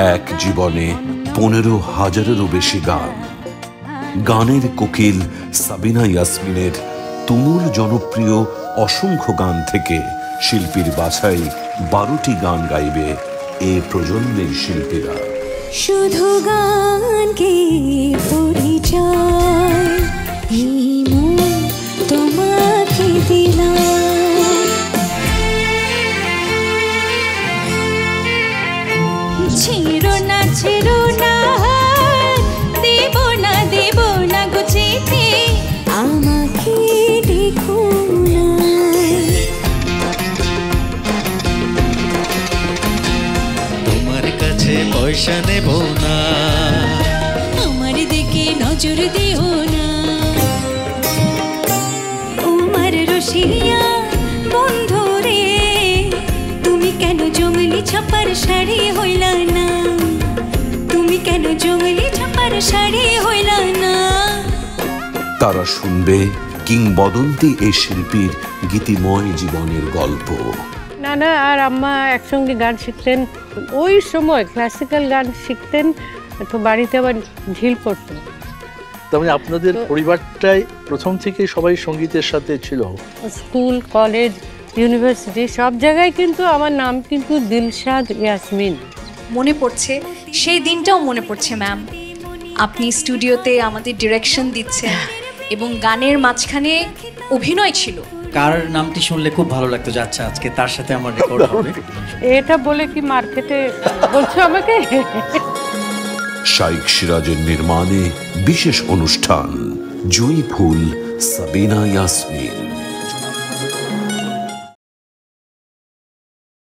এক জীবনে 15,000-এরও বেশি গান। গানের কোকিল সাবিনা ইয়াসমিনের তুমুল জনপ্রিয় অসংখ্য গান থেকে শিল্পীর বাছাই 12টি গান গাইবে এ প্রজন্মের শিল্পীরা। শুধু গানকে পরিচয় তোমাকে দিলাম, ছেড়ো না ছেড়ো না, দেব না দেব না গুছিতে, আমাকে দেখো না। তোমার কাছে পয়সা নেব না, আমার দিকে নজর দিও না। তোমার রসিয়া বন্ধু রে, তুমি কেন জঙ্গলি ছাপার শাড়ি হইলা না, তুমি কেন জঙ্গলি ছাপার শাড়ি হইলা না। তারা শুনবে কিংবদন্তি এই শিল্পীর গীতিময় জীবনের গল্প। নানা আর আম্মা একসঙ্গে গান শিখতেন, ওই সময় ক্লাসিক্যাল গান শিখতেন, তো বাড়িতে আবার ঢিল পড়তো। তার মানে আপনাদের পরিবারটাই প্রথম থেকে সবাই সঙ্গীতের সাথে ছিল? স্কুল, কলেজ, ইউনিভার্সিটি সব জায়গায় কিন্তু আমার নাম কিন্তু দিলশাদ ইয়াসমিন। মনে পড়ছে, সেই দিনটাও মনে পড়ছে ম্যাম। আপনি স্টুডিওতে আমাদের ডিরেকশন দিচ্ছেন এবং গানের মাঝখানে অভিনয় ছিল। কার নামটি শুনলে খুব ভালো লাগতো যে আচ্ছা আজকে তার সাথে আমার রেকর্ড হবে। এটা বলে কি মার্কেটে বলছো আমাকে? শাইখ সিরাজের নির্মাণে বিশেষ অনুষ্ঠান জুঁই ফুল সাবিনা ইয়াসমিন।